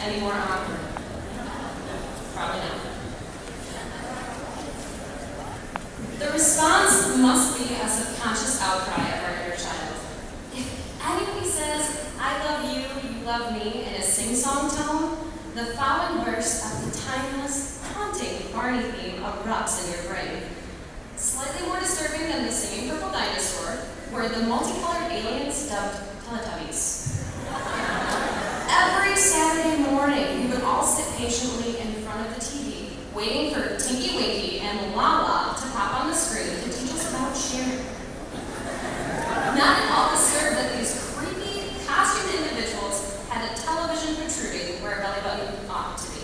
any more awkward? Probably not. The response must be a subconscious outcry of our inner child. If anybody says, I love you, you love me, in a sing-song tone, the following verse of the timeless, haunting Barney theme erupts in your brain. Slightly more disturbing than the singing purple dinosaur were the multicolored aliens dubbed Teletubbies. Every Saturday morning, we would all sit patiently in front of the TV, waiting for Tinky Winky and Lala to pop on the screen to teach us about sharing. Not at all disturbed that these creepy, costumed individuals had a television protruding where a belly button ought to be.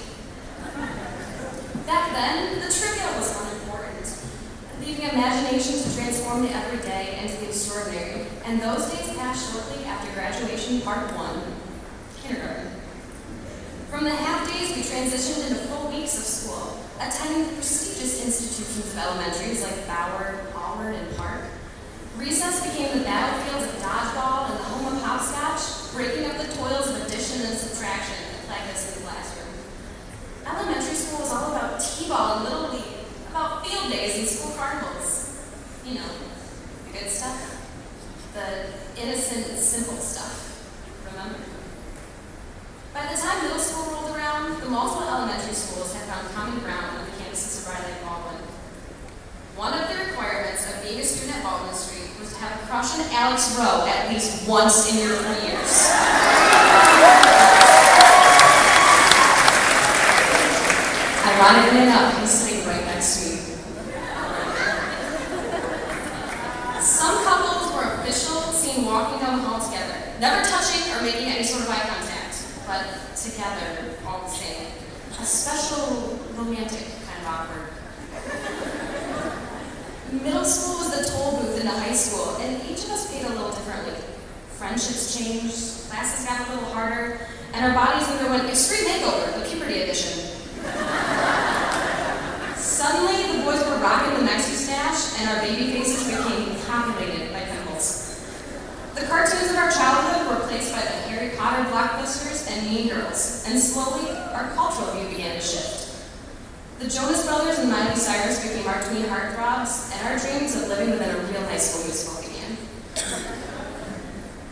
Back then, the trivia was unimportant, leaving imagination to transform the everyday into the extraordinary, and those days passed shortly after graduation part 1, kindergarten. From the half days, we transitioned into full weeks of school, attending the prestigious institutions of elementaries like Bauer, Hallward, and Park. Recess became the battlefields of dodgeball and the home of hopscotch, breaking up the toils of addition and subtraction that plagued us in the classroom. Elementary school was all about t-ball and little league, about field days and school carnivals. You know, the good stuff. The innocent, simple stuff. Remember? By the time middle school rolled around, the multiple elementary schools had found common ground on the campuses of Riley and Baldwin. One of the requirements of being a student at Baldwin Street was to have a crush on Alex Rowe at least once in your 3 years. Ironically enough, he's sitting right next to me. Some couples were official, seen walking down the hall together, never touching or making any sort of eye contact, but together, all the same. A special, romantic kind of awkward. Middle school was the toll booth into high school, and each of us paid a little differently. Friendships changed, classes got a little harder, and our bodies underwent extreme makeover, the puberty edition. Suddenly, the boys were rocking the Mexi stash, and our baby faces became populated by pimples. The cartoons of our childhood were replaced by the Harry Potter blockbusters and Mean Girls, and slowly, our cultural view began to shift. The Jonas Brothers and Miley Cyrus became our tween heartthrobs, and our dreams of living within a real high school musical began.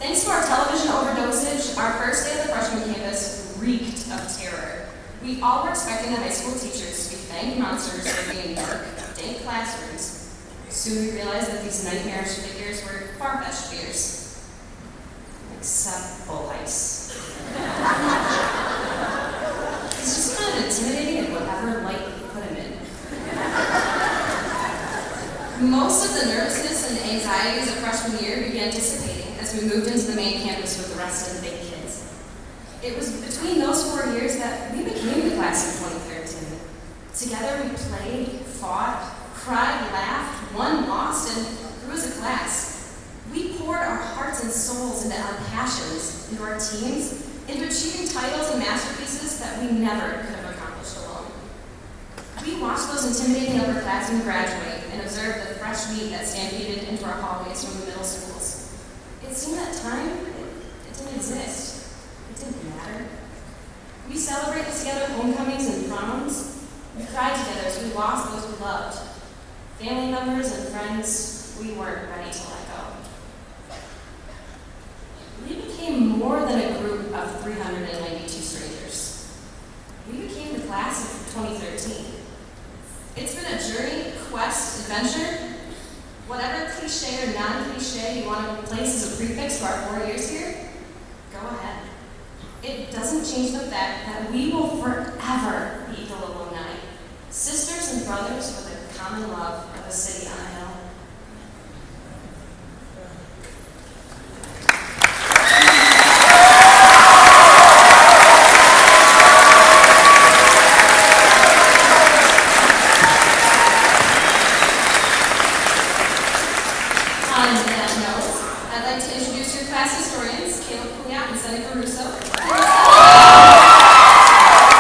Thanks to our television overdosage, our first day of the freshman campus reeked of terror. We all were expecting the high school teachers to be fanged monsters living in dark, dank classrooms. Soon we realized that these nightmarish figures were far-fetched fears. Except full ice. He's just kind of intimidating in whatever light you put him in. Most of the nervousness and anxieties of freshman year began dissipating as we moved into the main campus with the rest of the big kids. It was between those 4 years that we became the class of 2013. Together we played, fought, cried, laughed, won, lost, and grew as a class. We poured our hearts and souls into our passions, into our teams, into achieving titles and masterpieces that we never could have accomplished alone. We watched those intimidating upperclassmen graduate and observed the fresh meat that stampeded into our hallways from the middle schools. It seemed that time, it didn't exist. It didn't matter. We celebrated together homecomings and proms. We cried together as we lost those we loved. Family members and friends we weren't ready to let go. We became more than a group of 392 strangers. We became the class of 2013. It's been a journey, quest, adventure. Whatever cliche or non-cliche you want to place as a prefix to our 4 years here, go ahead. It doesn't change the fact that we will forever be Eagle alumni, sisters and brothers with a common love of a city on a hill.